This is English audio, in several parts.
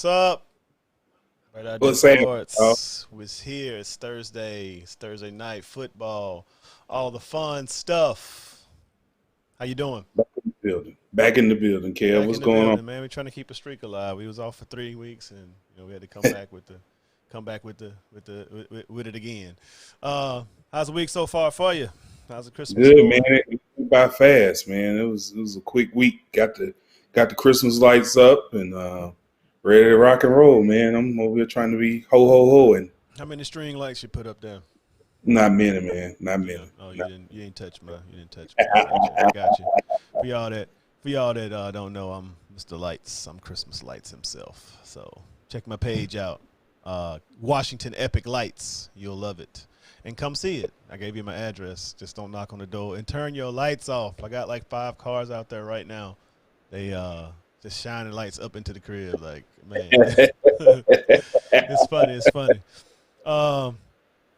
What's up? Right out there, What's saying, bro? sports was here. It's Thursday. It's Thursday night football. All the fun stuff. How you doing? Back in the building. Back in the building, Kev. Back What's in the going on? building, man. We're trying to keep a streak alive. We was off for 3 weeks, and we had to come back with with it again. How's the week so far for you? How's the Christmas Good, man. going? It went by fast, man. It was a quick week. Got the Christmas lights up and ready to rock and roll, man. I'm over here trying to be ho ho ho and How many string lights you put up there? not many, man. Not Yeah. many. Oh, Not- you didn't touch my you didn't touch me. I got you. I got you. For y'all that don't know, I'm Mr. Lights. I'm Christmas Lights himself. So check my page out. Washington Epic Lights. You'll love it. And come see it. I gave you my address. Just don't knock on the door and turn your lights off. I got like 5 cars out there right now. They just shining lights up into the crib. Like, man. It's funny. It's funny. Um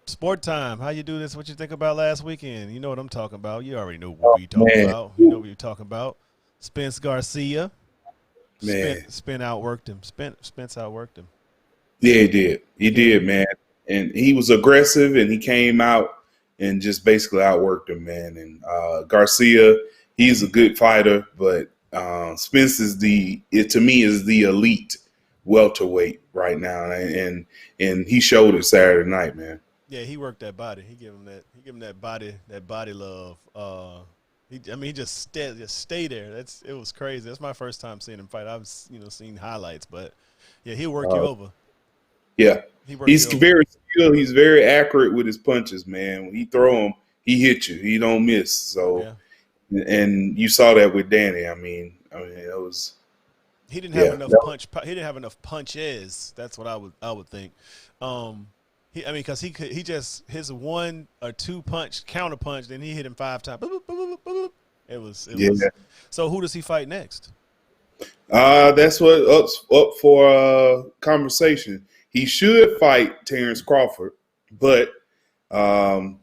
Sport time. How you do this? What you think about last weekend? You know what I'm talking about. You already know what we talking man, about. You know what you're talking about. Spence Garcia. man. Spence outworked him. Spence outworked him. Yeah, he did. He Yeah. did, man. And he was aggressive, and he came out and just basically outworked him, man. And Garcia, he's a good fighter, but Spence is to me is the elite welterweight right now, and he showed it Saturday night, man. Yeah, he worked that body. He give him that body love. He just stay there. It was crazy. That's my first time seeing him fight. I've seen highlights, but yeah, he'll work you Uh, over. yeah, He worked he's you over. very skilled. He's very accurate with his punches, man. When he throw them, he hit you. He don't miss. So, Yeah. and you saw that with Danny. I mean, it was He didn't have yeah. enough punch. He didn't have enough punches. That's what I would think. Um, because he just his one or two punch counter punch, then he hit him 5 times. Boop, boop, boop, boop, boop. It was. Yeah, So who does he fight next? that's what up for conversation. He should fight Terrence Crawford, but um,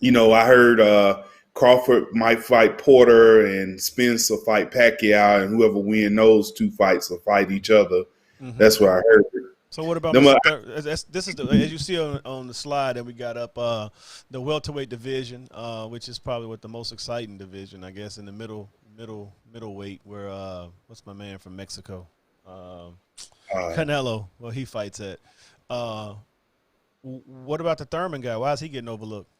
I heard Crawford might fight Porter and Spence will fight Pacquiao, and whoever win those two fights will fight each other. Hmm. That's what I heard. So what about Them, Mr. This is as you see on the slide that we got up the welterweight division, which is probably what the most exciting division, I guess, in the middleweight where what's my man from Mexico, uh, Canelo. Well, he fights at. Uh, what about the Thurman guy? Why is he getting overlooked?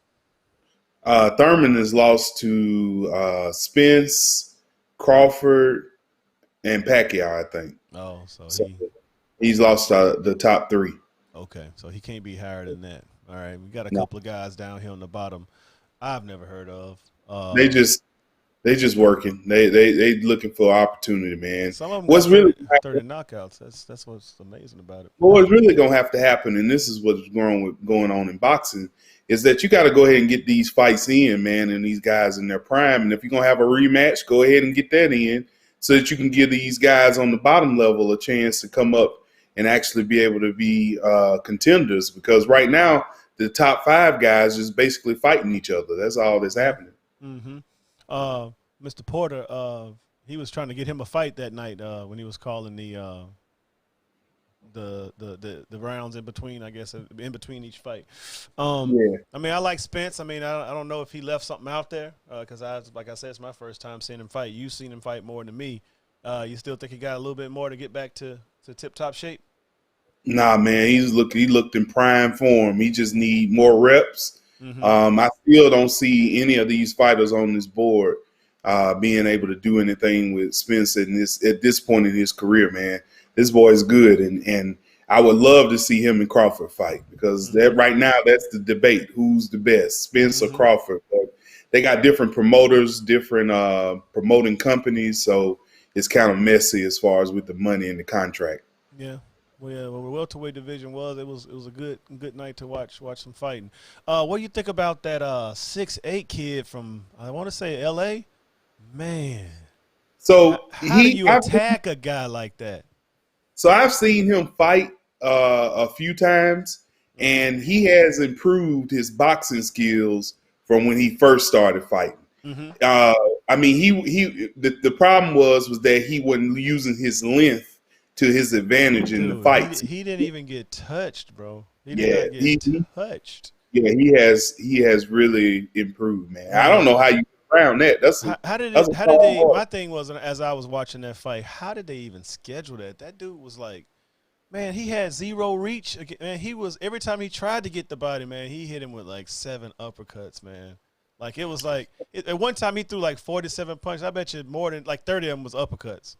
Thurman is lost to Spence, Crawford, and Pacquiao. I think Oh, so so. He's lost the top three. okay, so he can't be higher than that. All right, we got a No, couple of guys down here on the bottom I've never heard of. they just they just working. They looking for opportunity, man. Some of them got What's really 30 knockouts. That's what's amazing about it. what's really gonna have to happen, and this is what's going on in boxing, is that you got to go ahead and get these fights in, man, and these guys in their prime. And if you're gonna have a rematch, go ahead and get that in, so that you can give these guys on the bottom level a chance to come up and actually be able to be contenders. Because right now, the top five guys is basically fighting each other. That's all that's happening. Mm-hmm. Uh, Mr. Porter, he was trying to get him a fight that night when he was calling the rounds in between, I guess, in between each fight. Yeah. I like Spence. I don't know if he left something out there because like I said, it's my first time seeing him fight. You've seen him fight more than me. You still think he got a little bit more to get back to tip top shape? Nah, man, he looked in prime form. He just need more reps. Mm-hmm. I still don't see any of these fighters on this board being able to do anything with Spence at this point in his career, man. This boy is good, and I would love to see him and Crawford fight, because that Mm-hmm. right now that's the debate: who's the best, Spence or Mm-hmm. Crawford? But they got different promoters, different promoting companies, so it's kind of messy as far as with the money and the contract. Yeah. Well, yeah. Well, the welterweight division was a good night to watch some fighting. What do you think about that 6'8" kid from, I want to say, L.A.? Man, So how do you attack a guy like that? I've seen him fight a few times, Mm-hmm. and he has improved his boxing skills from when he first started fighting. Mm-hmm. Uh, I mean, the problem was that he wasn't using his length to his advantage in the Dude, fights. he didn't even get touched, bro. He did Yeah, not get touched. he has really improved, man. I don't Man, know how you get around that. That's a how did tall they? order. My thing was, as I was watching that fight, how did they even schedule that? That dude was like, man, he had zero reach. Man, he was every time he tried to get the body, man, he hit him with like 7 uppercuts, man. Like it was like at one time he threw like 47 punches. I bet you more than like 30 of them was uppercuts.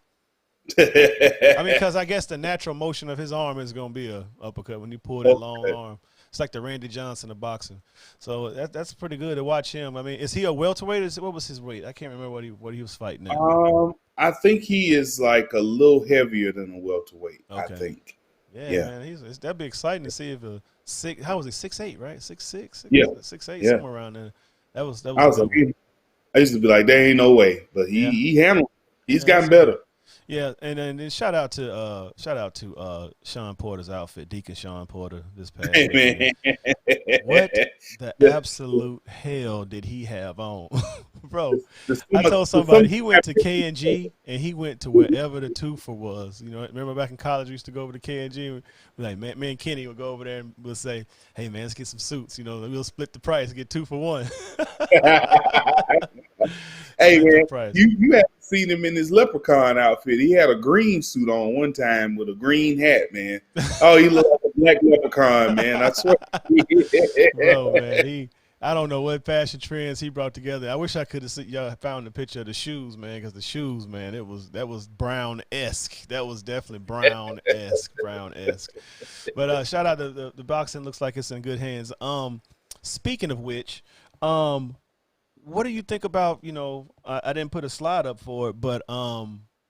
I mean, because I guess the natural motion of his arm is gonna be a uppercut when you pull that long arm. It's like the Randy Johnson of boxing. So that's pretty good to watch him. I mean, is he a welterweight? What was his weight? I can't remember what he was fighting at. I think he is like a little heavier than a welterweight. I Okay. think. Yeah, Yeah. man, that'd be exciting to see if how was he 6'8", right? 6'6", Yeah. 6'8", Yeah. somewhere around there. That was I was a like, good one. I used to be like, there ain't no way, but Yeah. he handled. He's Yeah, gotten that's good. better. Yeah, and then shout out to Sean Porter's outfit, Deacon Sean Porter, this past Hey, weekend. man. What the absolute hell did he have on, bro? I told somebody he went to K&G and he went to wherever the twofer was. You know, remember back in college we used to go over to K&G. Like me and Kenny would go over there and we'll say, "Hey man, let's get some suits. You know, we'll split the price, get 2 for 1." Hey Split the man, price. you haven't seen him in his leprechaun outfit. He had a green suit on one time with a green hat, man. Oh, he looked like a black leprechaun, man. I swear. Bro, man, I don't know what fashion trends he brought together. I wish I could have seen y'all found the picture of the shoes, man, because the shoes, man, that was Brown-esque. That was definitely Brown-esque. But shout out to the boxing. Looks like it's in good hands. Speaking of which, what do you think about, you know, I didn't put a slide up for it, but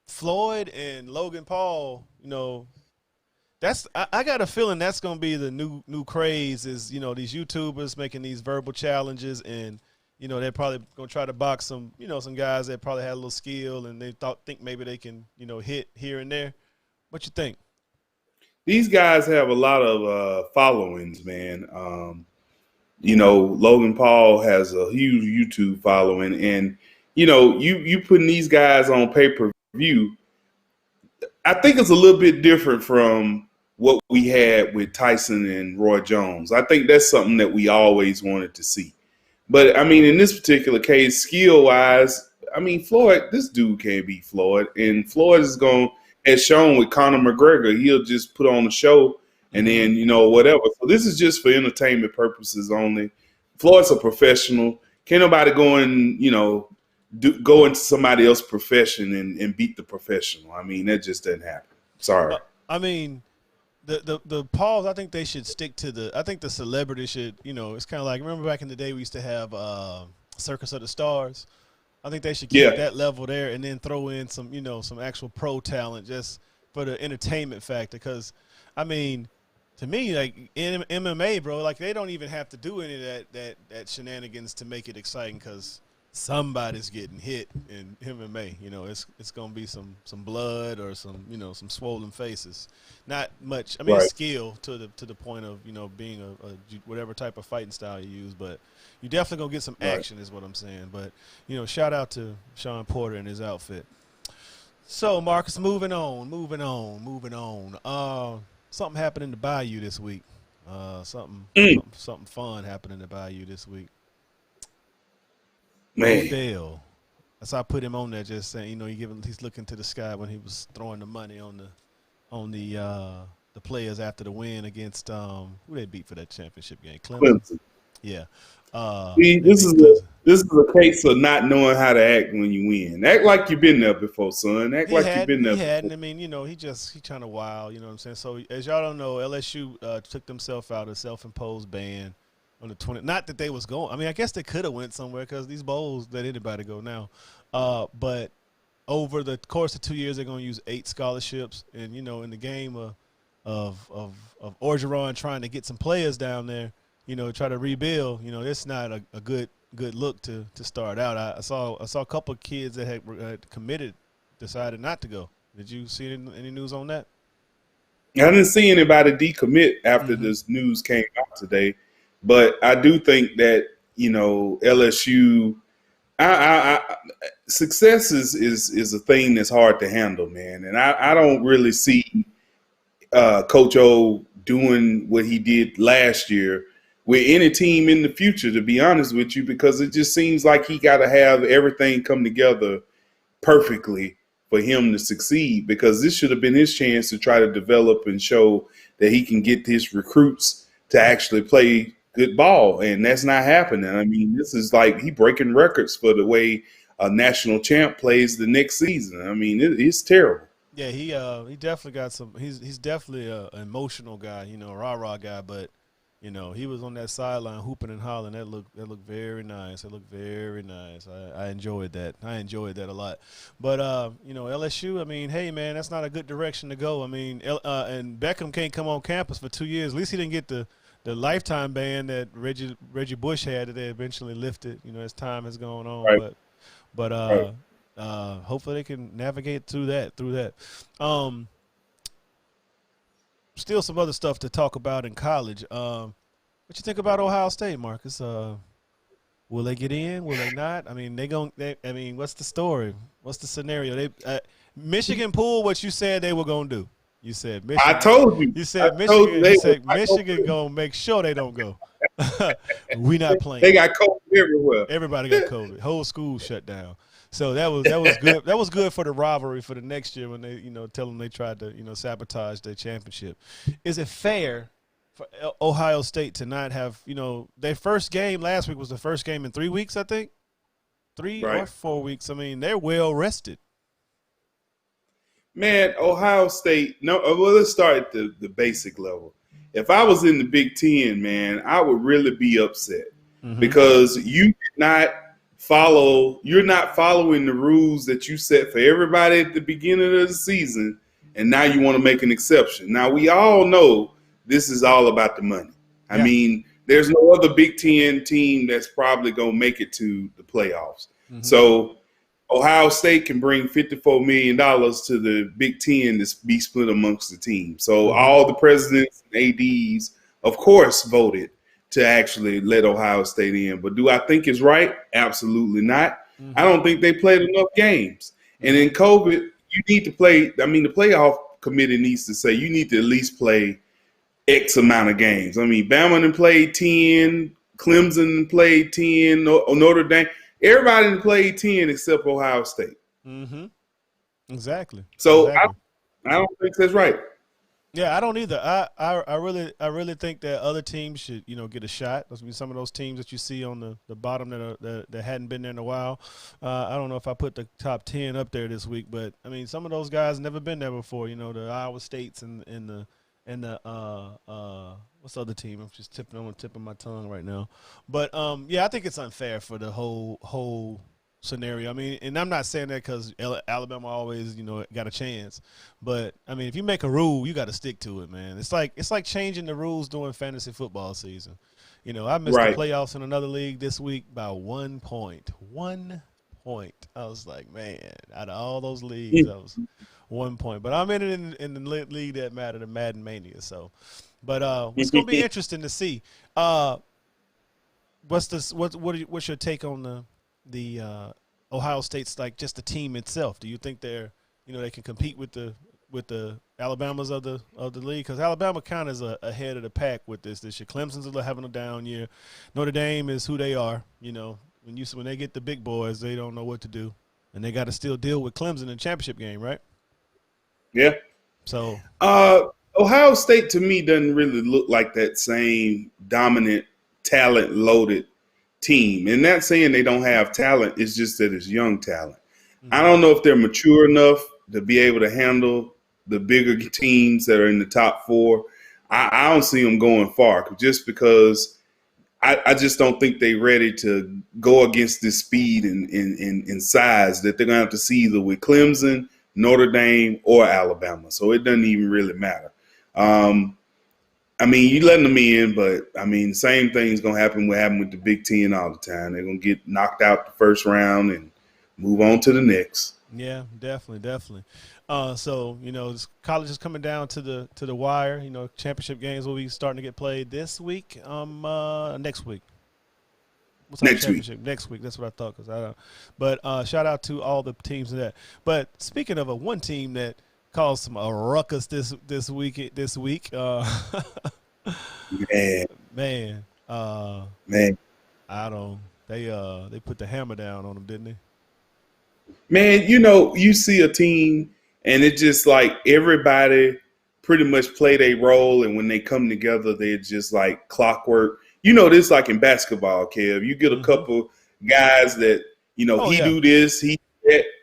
Floyd and Logan Paul, you know, I got a feeling that's gonna be the new craze is, you know, these YouTubers making these verbal challenges, and you know they're probably gonna try to box some, you know, some guys that probably had a little skill and they think maybe they can, you know, hit here and there. What you think? These guys have a lot of followings, man. You know, Logan Paul has a huge YouTube following, and you know, you putting these guys on pay-per-view. I think it's a little bit different from what we had with Tyson and Roy Jones. I think that's something that we always wanted to see. But I mean, in this particular case, skill wise, I mean, Floyd, this dude can't beat Floyd, and Floyd is going, as shown with Conor McGregor, he'll just put on a show and then, you know, whatever. So this is just for entertainment purposes only. Floyd's a professional. Can't nobody go and, you know, go into somebody else's profession and beat the professional. I mean, that just doesn't happen. Sorry. I mean, the Pauls, I think they should stick to I think the celebrity should, you know, it's kind of like, remember back in the day we used to have Circus of the Stars. I think they should keep that level there and then throw in some, you know, some actual pro talent just for the entertainment factor. Because, I mean, to me, like in MMA, bro, like they don't even have to do any of that shenanigans to make it exciting, because somebody's getting hit in MMA. You know, it's gonna be some blood or some, you know, some swollen faces. Not much. I mean, Right. skill to the point of, you know, being a whatever type of fighting style you use, but you definitely gonna get some action, is what I'm saying. But you know, shout out to Sean Porter and his outfit. So Marcus, moving on. Something happened in the Bayou this week. Something fun happened in the Bayou this week. Man. Odell. That's how I put him on there, just saying, you know, he's looking to the sky when he was throwing the money on the players after the win against who they beat for that championship game, Clemson. Yeah. See, this is a case of not knowing how to act when you win. Act like you've been there before, son. Act like you've been there. He hadn't. I mean, you know, he trying to wild. You know what I'm saying? So as y'all don't know, LSU took themselves out of self-imposed ban on the 20. Not that they was going. I mean, I guess they could have went somewhere because these bowls let anybody go now. But over the course of 2 years, they're going to use 8 scholarships. And, you know, in the game of Orgeron trying to get some players down there, you know, try to rebuild, you know, it's not a good look to start out. I saw a couple of kids that had committed decided not to go. Did you see any news on that? I didn't see anybody decommit after this news came out today, but I do think that, you know, LSU, success is a thing that's hard to handle, man. And I don't really see Coach O doing what he did last year with any team in the future, to be honest with you, because it just seems like he got to have everything come together perfectly for him to succeed, because this should have been his chance to try to develop and show that he can get his recruits to actually play good ball. And that's not happening. I mean, this is like he breaking records for the way a national champ plays the next season. I mean, it's terrible. Yeah, he definitely got some. He's definitely an emotional guy, you know, rah guy. But you know, he was on that sideline hooping and hollering. That looked very nice. That looked very nice. I enjoyed that. I enjoyed that a lot. But you know, LSU. I mean, hey man, that's not a good direction to go. I mean, and Beckham can't come on campus for 2 years. At least he didn't get the lifetime ban that Reggie Bush had that they eventually lifted. You know, as time has gone on. Right. But Right. hopefully they can navigate through that. Still some other stuff to talk about in college. What you think about Ohio State, Marcus? Will they get in? Will they not? I mean, I mean, what's the story? What's the scenario? Michigan pulled what you said they were gonna do. You said Michigan. I told you. You said I told Michigan. You said Michigan gonna make sure they don't go. We not playing. They got COVID everywhere. Everybody got COVID. Whole school shut down. So that was good. That was good for the rivalry for the next year when they, you know, tell them they tried to, you know, sabotage their championship. Is it fair for Ohio State to not have, you know, their first game last week was the first game in 3 weeks, I think, 3 or 4 weeks. I mean, they're well rested. Man, Ohio State. No, well, let's start at the basic level. If I was in the Big Ten, man, I would really be upset because you're not following the rules that you set for everybody at the beginning of the season, and now you want to make an exception. Now, we all know this is all about the money. I mean, there's no other Big Ten team that's probably going to make it to the playoffs. So Ohio State can bring $54 million to the Big Ten to be split amongst the team. So all the presidents and ADs, of course, voted to actually let Ohio State in. But do I think it's right? Absolutely not. I don't think they played enough games. And in COVID, you need to play. I mean, the playoff committee needs to say you need to at least play X amount of games. I mean, Bama done played 10, Clemson played 10, Notre Dame. Everybody played 10 except Ohio State. Exactly. So exactly. I don't think that's right. Yeah, I don't either. I really think that other teams should, you know, get a shot. Those be some of those teams that you see on the bottom that hadn't been there in a while. I don't know if I put the top 10 up there this week, but I mean, some of those guys never been there before. You know, the Iowa States and the what's the other team? I'm just tipping my tongue right now. But yeah, I think it's unfair for the whole scenario. I mean, and I'm not saying that because Alabama always, you know, got a chance. But I mean, if you make a rule, you got to stick to it, man. It's like changing the rules during fantasy football season. You know, I missed the playoffs in another league this week by 1 point. 1 point. I was like, man, out of all those leagues, I was 1 point. But I'm in the league that mattered, the Madden Mania. So, but it's gonna be interesting to see. What's your take on the Ohio State's, like, just the team itself? Do you think they can compete with the Alabamas of the league? Because Alabama kind of is ahead of the pack with this year. Clemson's having a down year. Notre Dame is who they are. You know, when they get the big boys, they don't know what to do, and they got to still deal with Clemson in the championship game, right? Yeah. So Ohio State to me doesn't really look like that same dominant, talent-loaded team. And not saying they don't have talent, it's just that it's young talent. I don't know if they're mature enough to be able to handle the bigger teams that are in the top four. I don't see them going far just because I just don't think they're ready to go against this speed and size that they're going to have to see either with Clemson, Notre Dame, or Alabama. So it doesn't even really matter. I mean, you letting them in, but, I mean, the same thing's going to happen with the Big Ten all the time. They're going to get knocked out the first round and move on to the next. Yeah, definitely. So, you know, college is coming down to the wire. You know, championship games will be starting to get played this week, next week. What's our Next week. championship? Next week. That's what I thought. Cause I don't. But shout out to all the teams in that. But speaking of one team that caused some ruckus this week. Man. Man. Man. I don't. They put the hammer down on them, didn't they? Man, you see a team and it's just like everybody pretty much play their role, and when they come together, they're just like clockwork. This like in basketball, Kev. You get a couple guys that, do this, he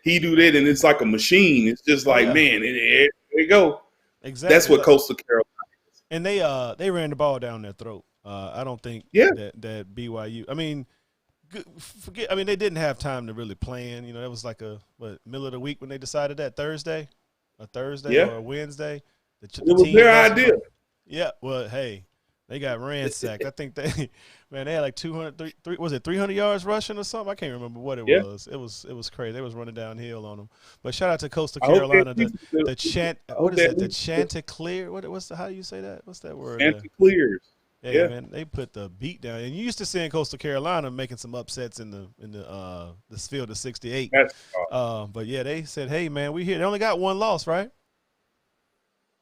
do that, and it's like a machine. It's just like, man, there you go. Exactly. That's what Coastal Carolina is. And they ran the ball down their throat. I don't think that BYU. I mean, they didn't have time to really plan. That was like middle of the week when they decided that Thursday or a Wednesday. It was their idea. Yeah. Well, hey, they got ransacked. I think they had like 300 yards rushing or something. I can't remember what it was. It was crazy. They was running downhill on them. But shout out to Coastal Carolina. The Chanticleer. How do you say that? What's that word? Chanticleers. Yeah, man, they put the beat down. And you used to see in Coastal Carolina making some upsets in the field of 68. But yeah, they said, hey man, we here. They only got one loss, right?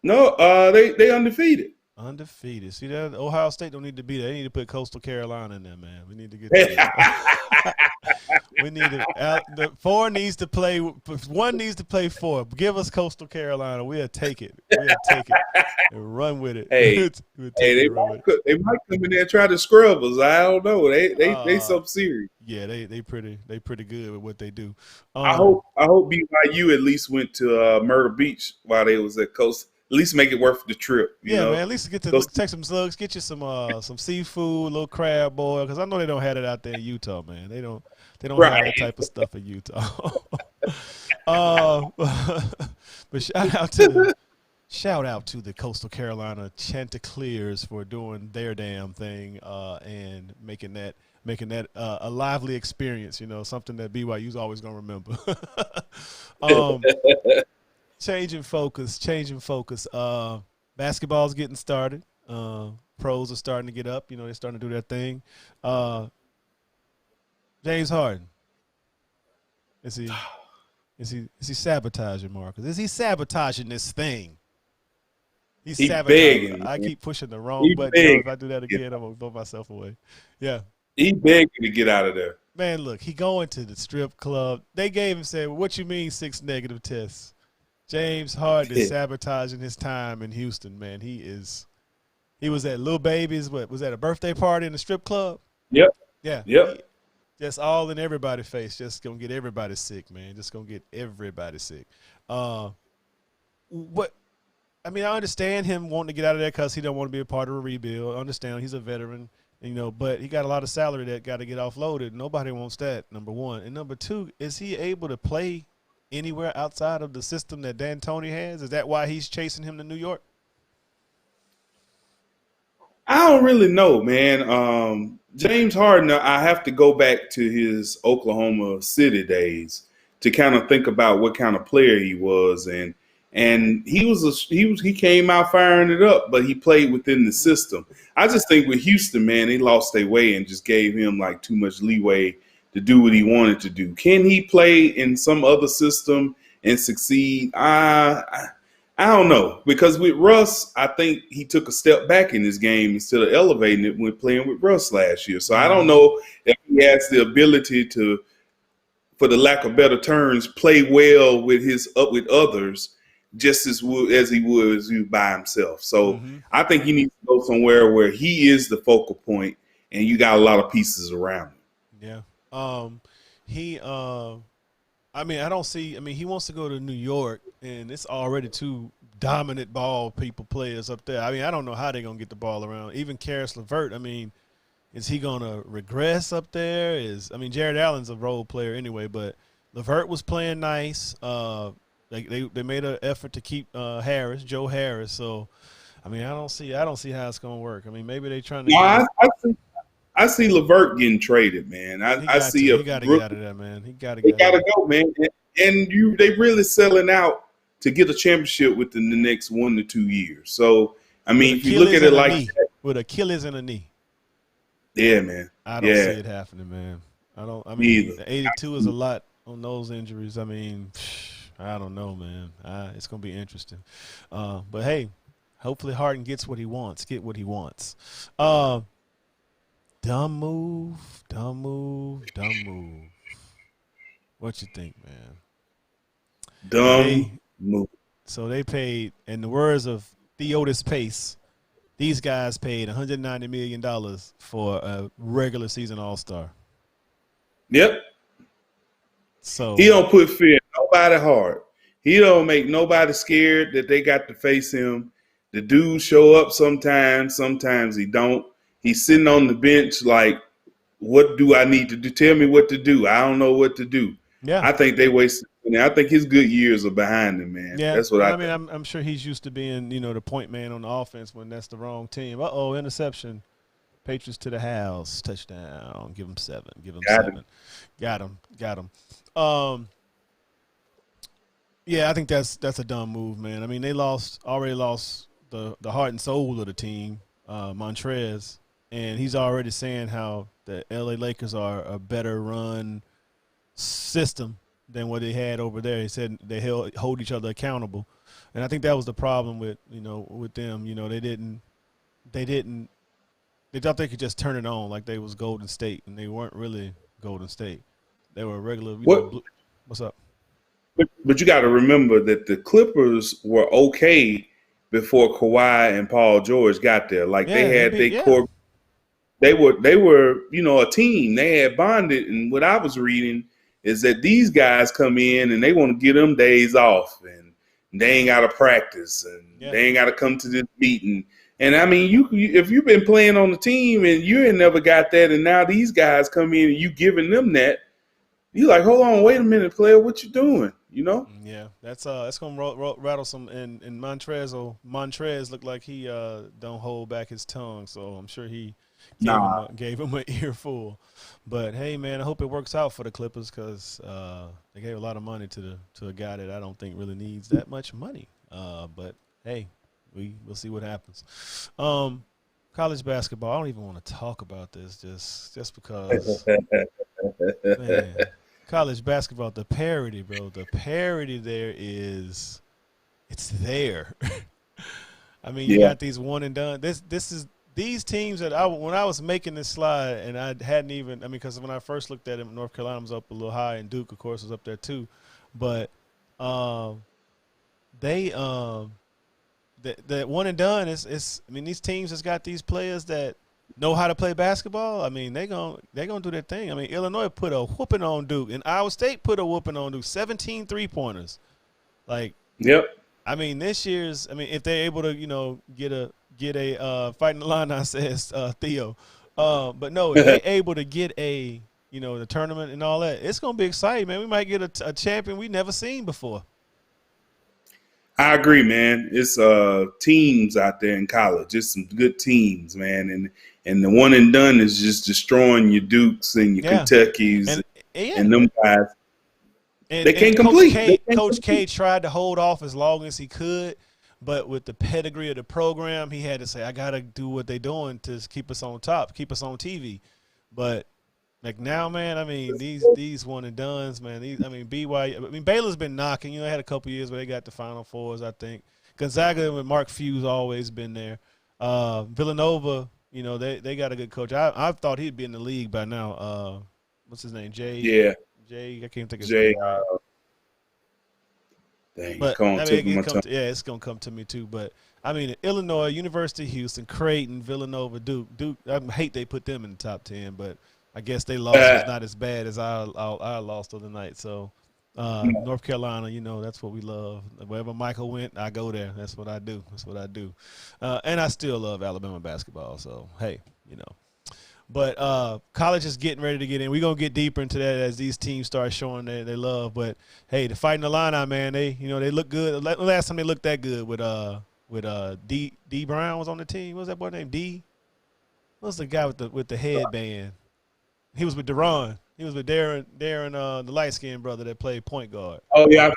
No, they undefeated. Undefeated. See that Ohio State don't need to be there. They need to put Coastal Carolina in there, man. We need to get that. We need the 4 needs to play. 1 needs to play 4. Give us Coastal Carolina. We'll take it. And run with it. Hey, they might come in there and try to scrub us. I don't know. They something serious. Yeah, they pretty good with what they do. I hope BYU at least went to Myrtle Beach while they was at Coast. At least make it worth the trip. You know? Man. At least take some slugs, get you some seafood, a little crab boil, because I know they don't have it out there in Utah, man. They don't have that type of stuff in Utah. But shout out to the Coastal Carolina Chanticleers for doing their damn thing and making that a lively experience. Something that BYU's always gonna remember. Changing focus. Basketball's getting started. Pros are starting to get up. They're starting to do their thing. James Harden. Is he sabotaging Marcus? Is he sabotaging this thing? He's sabotaging. I keep pushing the wrong button. If I do that again, I'm gonna blow myself away. Yeah. He begging to get out of there. Man, look, he going to the strip club. They gave him said, "What you mean 6 negative tests?" James Harden is sabotaging his time in Houston, man. He was at Lil Baby's, was that a birthday party in the strip club? Yep. Yeah. Yep. Just all in everybody's face. Just going to get everybody sick, man. Just going to get everybody sick. I understand him wanting to get out of there because he don't want to be a part of a rebuild. I understand he's a veteran, but he got a lot of salary that got to get offloaded. Nobody wants that, number one. And number two, is he able to play anywhere outside of the system that D'Antoni has? Is that why he's chasing him to New York? I don't really know, man. James Harden, I have to go back to his Oklahoma City days to kind of think about what kind of player he was, and he came out firing it up, but he played within the system. I just think with Houston, man, they lost their way and just gave him like too much leeway to do what he wanted to do. Can he play in some other system and succeed? I don't know, because with Russ, I think he took a step back in his game instead of elevating it when playing with Russ last year. So I don't know if he has the ability to, for the lack of better terms, play well with others just as he would by himself. So I think he needs to go somewhere where he is the focal point and you got a lot of pieces around him. Yeah. He wants to go to New York, and it's already 2 dominant players up there. I don't know how they're going to get the ball around. Even Karis LeVert, is he going to regress up there? Jared Allen's a role player anyway, but LeVert was playing nice. They made an effort to keep Joe Harris. So, I don't see how it's going to work. Maybe they're trying to I see LeVert getting traded, man. He got to get out of that, man. He got to go, man. And they really selling out to get a championship within the next 1 to 2 years. So, if you look at it like that, with Achilles and a knee. Yeah, man. I don't see Yeah, it happening, man. I don't. I me mean, either. 82 is a lot on those injuries. I mean, I don't know, man. It's gonna be interesting. But hey, hopefully Harden gets what he wants. Get what he wants. Uh, dumb move. Dumb move. Dumb move. What you think, man? Dumb They move. so they paid, in the words of Theotis Pace, these guys paid $190 million for a regular season All Star. Yep. He So don't put fear in nobody heart. He don't make nobody scared that they got to face him. The dude show up sometimes. Sometimes he don't. He's sitting on the bench like, what do I need to do? Tell me what to do. I don't know what to do. yeah, I think they wasted. I think his good years are behind him, man. yeah. That's what And I I mean, think. I'm sure he's used to being, the point man on the offense when that's the wrong team. Oh, interception. Patriots to the house, touchdown. Give him 7. Give him Got him. 7. Got him. Got him. Yeah, I think that's a dumb move, man. I mean, they already lost the heart and soul of the team, Montrez, and he's already saying how the L.A. Lakers are a better run system than what they had over there. He said they hold each other accountable, and I think that was the problem with with them. They thought they could just turn it on like they was Golden State, and they weren't really Golden State. They were regular. What? What's up? But you got to remember that the Clippers were okay before Kawhi and Paul George got there. Like Yeah, they they had beat. their Yeah, core. They were a team. They had bonded, and what I was reading is that these guys come in and they want to get them days off, and they ain't got to practice, and yeah. they ain't got to come to this meeting. And I mean, if you've been playing on the team and you ain't never got that, and now these guys come in and you giving them that, you like, hold on, wait a minute, player, what you doing? Yeah, that's gonna rattle some. And Montrez looked like he don't hold back his tongue, so I'm sure he Nah. gave him an earful. But hey, man, I hope it works out for the Clippers because they gave a lot of money to a guy that I don't think really needs that much money. But hey, we'll see what happens. College basketball. I don't even want to talk about this just because, man. College basketball, the parity, bro. The parity there it's there. I mean, you Yeah. got these one and done. These teams that when I was making this slide and I hadn't even, because when I first looked at it, North Carolina was up a little high and Duke, of course, was up there too. But they that one and done is these teams has got these players that know how to play basketball. I mean, they gonna do their thing. I mean, Illinois put a whooping on Duke, and Iowa State put a whooping on Duke. 17 3-pointers. Like, Yep. this year's. If they're able to, get a fighting the line, I says Theo. But no, if they're able to get a, the tournament and all that, it's gonna be exciting, man. We might get a champion we never seen before. I agree, man. It's teams out there in college. It's some good teams, man. And the one and done is just destroying your Dukes and your Yeah. Kentuckys Yeah. and them guys. They can't Coach complete. Coach K tried to hold off as long as he could, but with the pedigree of the program, he had to say, "I gotta do what they're doing to keep us on top, keep us on TV." But like now, man, these one and dones, man. BYU. Baylor's been knocking. They had a couple years where they got the Final Fours, I think. Gonzaga with Mark Few's always been there. Villanova, they got a good coach. I thought he'd be in the league by now. What's his name? Yeah. Jay, I can't think of his Jay. name. Right. Dang, But come on, it's gonna come to me too. But Illinois, University of Houston, Creighton, Villanova, Duke. I hate they put them in the top 10, but I guess they lost was not as bad as I lost the other night. So North Carolina, that's what we love. Wherever Michael went, I go there. That's what I do. And I still love Alabama basketball. So hey, But college is getting ready to get in. We're going to get deeper into that as these teams start showing their love. But, hey, the Fighting Illini, man, they look good. Last time they looked that good with D Brown was on the team. What was that boy named D? What was the guy with the headband? He was with Deron. He was with Darren, the light skinned brother that played point guard. Oh yeah, I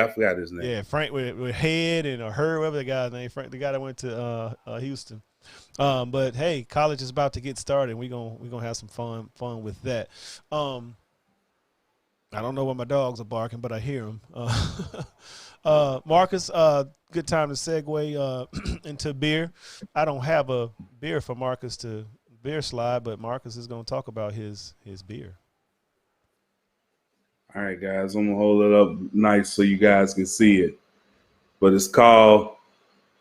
forgot his name. Yeah, Frank with Head and Her, whatever the guy's name, Frank, the guy that went to Houston. But hey, college is about to get started. We gonna have some fun with that. I don't know what my dogs are barking, but I hear them. Marcus, good time to segue into beer. I don't have a beer for Marcus to beer slide, but Marcus is going to talk about his beer. All right, guys, I'm gonna hold it up nice so you guys can see it. But it's called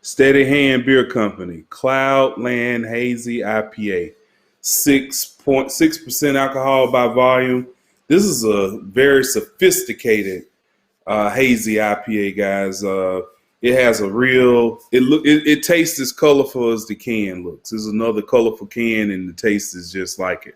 Steady Hand Beer Company Cloudland Hazy IPA, 6.6% alcohol by volume. This is a very sophisticated hazy IPA, guys. It has a real. It tastes as colorful as the can looks. There's another colorful can, and the taste is just like it.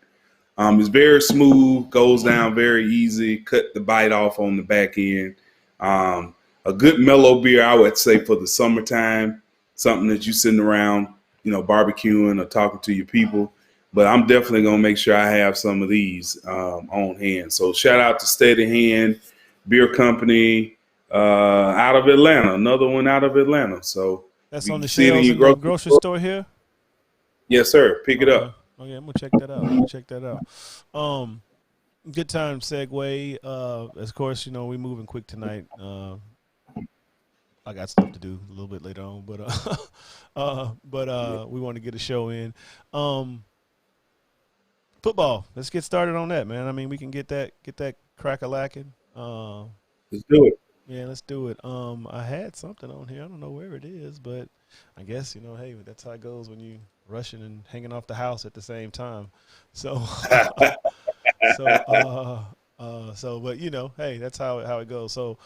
It's very smooth, goes down very easy. Cut the bite off on the back end. A good mellow beer, I would say, for the summertime. Something that you sitting around, barbecuing or talking to your people. But I'm definitely going to make sure I have some of these on hand. So shout out to Steady Hand Beer Company out of Atlanta. Another one out of Atlanta. So that's on the shelves in the grocery store here? Yes, sir. Pick it up. Okay, I'm going to check that out. Good time segue. Of course, we moving quick tonight. I got stuff to do a little bit later on. But we want to get a show in. Football. Let's get started on that, man. I mean, we can get that crack-a-lacking. Let's do it. Yeah, let's do it. I had something on here. I don't know where it is, but I guess, hey, that's how it goes when you rushing and hanging off the house at the same time. So, but hey, that's how it goes. So,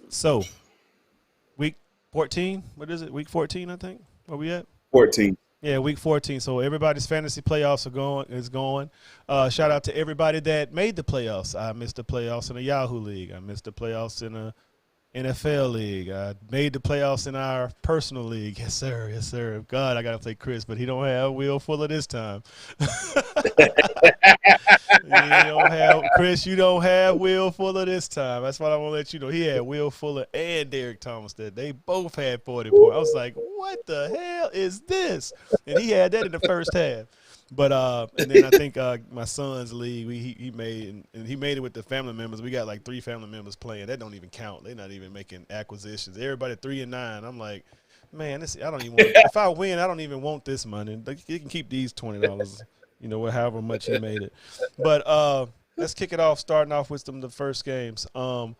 So, week 14, what is it? Week 14, I think. Where we at? 14. Yeah, week 14. So everybody's fantasy playoffs is going. Shout out to everybody that made the playoffs. I missed the playoffs in the Yahoo League. I missed the playoffs in a NFL League. I made the playoffs in our personal league. Yes, sir. Yes, sir. God, I got to play Chris, but he don't have Will Fuller this time. Chris, you don't have Will Fuller this time. That's what I want to let you know. He had Will Fuller and Derek Thomas. They both had 40 points. I was like, what the hell is this? And he had that in the first half. But and then I think my son's league, he made it with the family members. We got like 3 family members playing. That don't even count. They're not even making acquisitions. Everybody 3 and 9. I'm like, man, I don't even want. If I win, I don't even want this money. You can keep these $20. However much he made it. But let's kick it off. Starting off with the first games. They're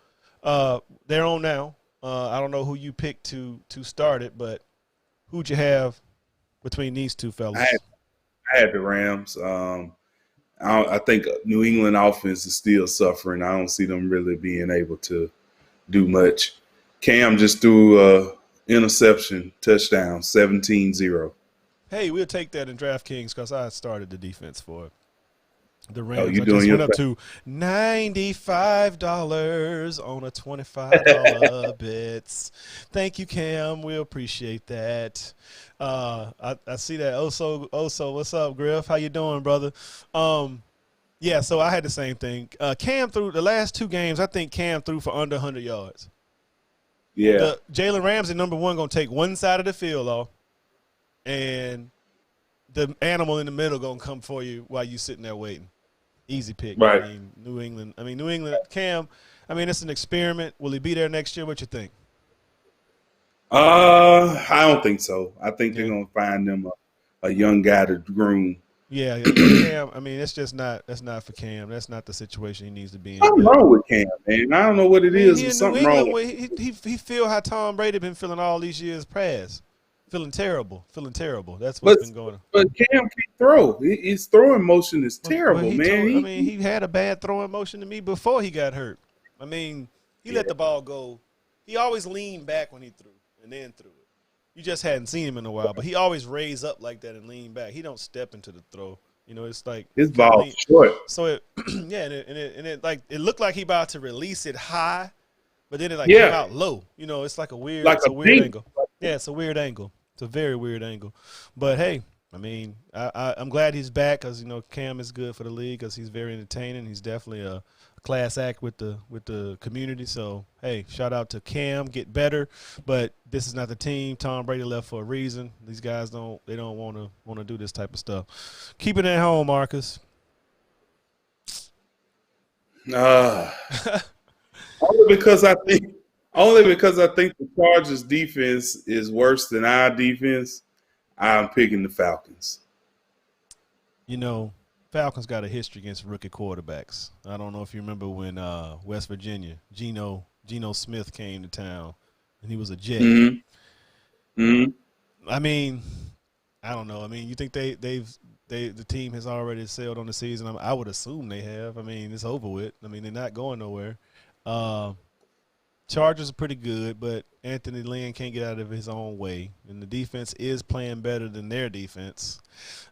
on now. I don't know who you picked to start it, but who'd you have between these two fellas? I had the Rams. I think New England offense is still suffering. I don't see them really being able to do much. Cam just threw an interception, touchdown, 17-0. Hey, we'll take that in DraftKings because I started the defense for it. The Rams went up to $95 on a $25 bets. Thank you, Cam. We appreciate that. I see that. Also, what's up, Griff? How you doing, brother? Yeah, so I had the same thing. Cam threw the last 2 games. I think Cam threw for under 100 yards. Yeah. Jalen Ramsey, number 1, going to take one side of the field off, and the animal in the middle going to come for you while you sitting there waiting. Easy pick. Right. New England, Cam, it's an experiment. Will he be there next year? What you think? I don't think so. I think they're going to find them a young guy to groom. Yeah, Cam, that's not for Cam. That's not the situation he needs to be in. Something wrong with Cam, man. I don't know what it is. There's something wrong with he feel how Tom Brady been feeling all these years past. Feeling terrible. That's what's been going on. But Cam can't throw. His throwing motion is terrible, man. He had a bad throwing motion to me before he got hurt. He let the ball go. He always leaned back when he threw and then threw it. You just hadn't seen him in a while, but he always raised up like that and lean back. He don't step into the throw. You know, it's like His kind of ball lean. short. So it, yeah, and it like it looked like he about to release it high, but then it like came Yeah, out low. You know, it's like like it's a a weird dink. angle. Yeah, it's a weird angle. It's a very weird angle. But hey, I mean, I'm glad he's back because you know Cam is good for the league because he's very entertaining. He's definitely a class act with the community. So hey, shout out to Cam, get better. But this is not the team. Tom Brady left for a reason. These guys don't want to do this type of stuff. Keep it at home, Marcus. Uh, only because I think the Chargers defense is worse than our defense. I'm picking the Falcons. You know, Falcons got a history against rookie quarterbacks. I don't know if you remember when West Virginia, Geno Smith came to town, and he was a Jet. Mm-hmm. Mm-hmm. I mean, I don't know. I mean, you think the team has already sailed on the season? I would assume they have. I mean, it's over with. I mean, they're not going nowhere. Chargers are pretty good, but Anthony Lynn can't get out of his own way, and the defense is playing better than their defense.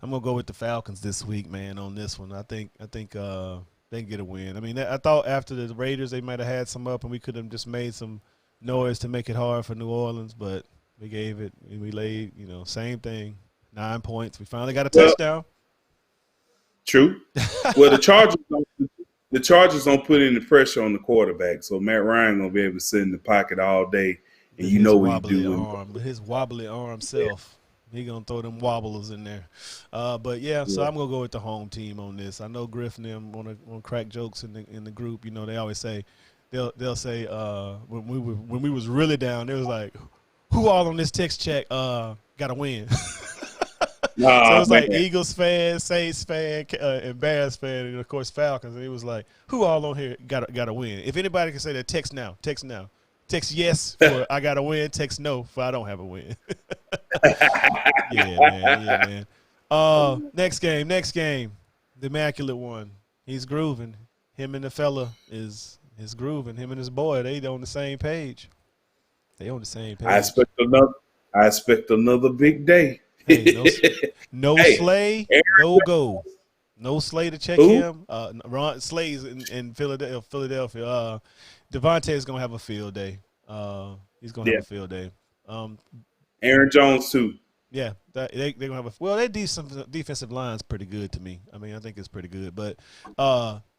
I'm gonna go with the Falcons this week, man. On this one, I think they can get a win. I mean, I thought after the Raiders they might have had some up, and we could have just made some noise to make it hard for New Orleans, but we gave it. We laid, same thing, 9 points. We finally got a touchdown. True. Well, the Chargers don't put any pressure on the quarterback, so Matt Ryan gonna be able to sit in the pocket all day, and you know what he's doing. But his wobbly arm self, he gonna throw them wobblers in there. But yeah, so I'm gonna go with the home team on this. I know Griff and them wanna crack jokes in the group. You know, they always say they'll say when we was really down, they was like, who all on this text chat got to win? So it was like Eagles fan, Saints fan, and Bears fan, and of course Falcons. And it was like, who all on here got to win? If anybody can say that, text now. Text yes for I got to win. Text no for I don't have a win. Yeah, man. Next game. The immaculate one. He's grooving. Him and the fella is grooving. Him and his boy, they on the same page. They on the same page. I expect another big day. Hey, no Slay, no go. No Slay to check him. Ron Slay's in Philadelphia. Devontae is gonna have a field day. He's gonna have a field day. Aaron Jones too. Yeah, they're gonna have their defensive line's pretty good to me. I mean, I think it's pretty good, but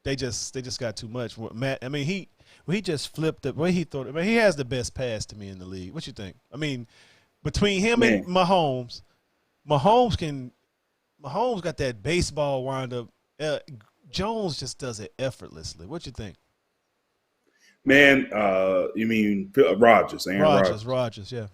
they just got too much. Matt, I mean, he just flipped the way he thought. I mean, he has the best pass to me in the league. What you think? I mean, between him and Mahomes got that baseball windup. Jones just does it effortlessly. What you think? Man, you mean Rodgers? Rodgers, yeah.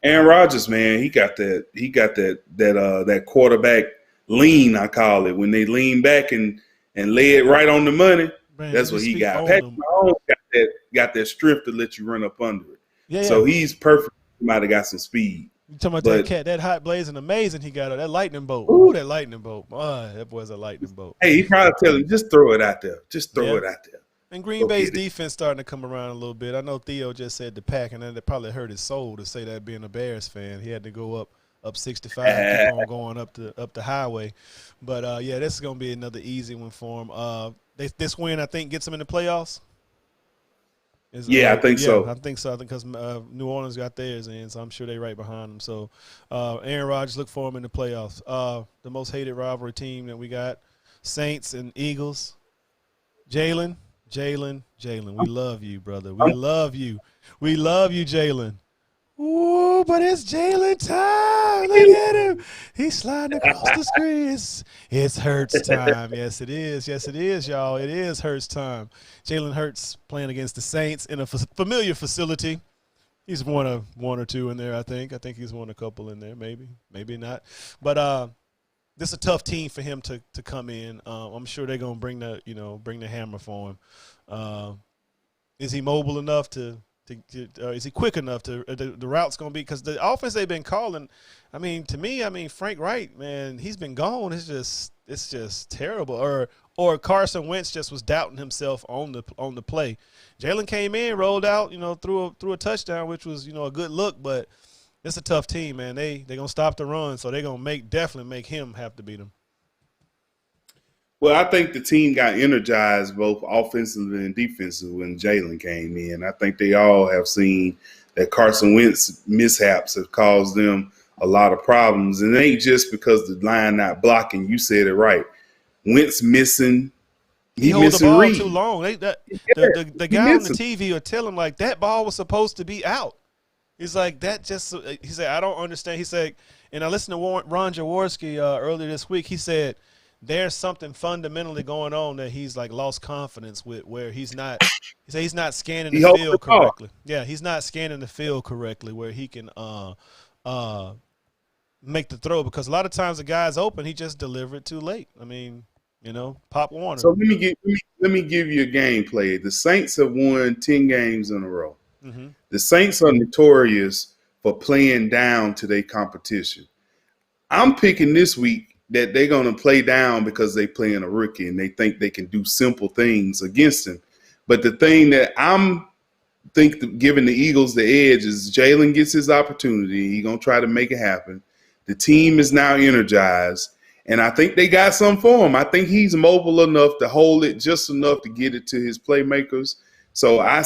Aaron Rodgers, man, he got that quarterback lean, I call it, when they lean back and lay it right on the money. Man, that's what he got. Patrick Mahomes got that strength to let you run up under it. Yeah. So he's perfect. He might have got some speed. You talking about that cat, that hot blazing amazing he got, that lightning bolt. Ooh, that lightning bolt. Oh, that boy's a lightning bolt. Hey, he probably tell him, just throw it out there. Just throw it out there. And Green Bay's defense starting to come around a little bit. I know Theo just said the pack, and that probably hurt his soul to say that being a Bears fan. He had to go up 65, keep on going up the highway. But, yeah, this is going to be another easy one for him. This win, I think, gets them in the playoffs. I think so. I think so. I think because New Orleans got theirs in, so I'm sure they're right behind them. So, Aaron Rodgers, look for him in the playoffs. The most hated rivalry team that we got, Saints and Eagles. Jalen, we love you, brother. We love you, Jalen. Ooh, but it's Jalen time. Look at him. He's sliding across the screen. It's Hurts time. Yes, it is, y'all. It is Hurts time. Jalen Hurts playing against the Saints in a familiar facility. He's won one or two in there, I think. I think he's won a couple in there, maybe not. But this is a tough team for him to come in. I'm sure they're gonna bring the hammer for him. Is he mobile enough to is he quick enough to the route's going to be, because the offense they've been calling, to me, Frank Wright, man, he's been gone. It's just terrible. Or Carson Wentz just was doubting himself on the play. Jalen came in, rolled out, threw a touchdown, which was, a good look, but it's a tough team, man. They're going to stop the run, so they're going to definitely make him have to beat them. Well, I think the team got energized both offensively and defensively when Jalen came in. I think they all have seen that Carson Wentz mishaps have caused them a lot of problems. And it ain't just because the line not blocking. You said it right. Wentz missing, He he hold the missing ball too Reed. long. Yeah, The he guy on the missing. TV will tell him like that ball was supposed to be out. He's like that. Just he said, I don't understand. He said, and I listened to Ron Jaworski earlier this week. He said there's something fundamentally going on that he's like lost confidence with, where he's not. He said he's not scanning the He holds the field ball. correctly. Yeah, he's not scanning the field correctly where he can uh make the throw, because a lot of times the guy's open, he just delivered too late. I mean, Pop Warner. So let me give you a gameplay. The Saints have won 10 games in a row. Mm-hmm. The Saints are notorious for playing down to their competition. I'm picking this week that they're going to play down because they playing a rookie and they think they can do simple things against him. But the thing that I'm giving the Eagles the edge is Jalen gets his opportunity. He's going to try to make it happen. The team is now energized, and I think they got something for him. I think he's mobile enough to hold it just enough to get it to his playmakers. So I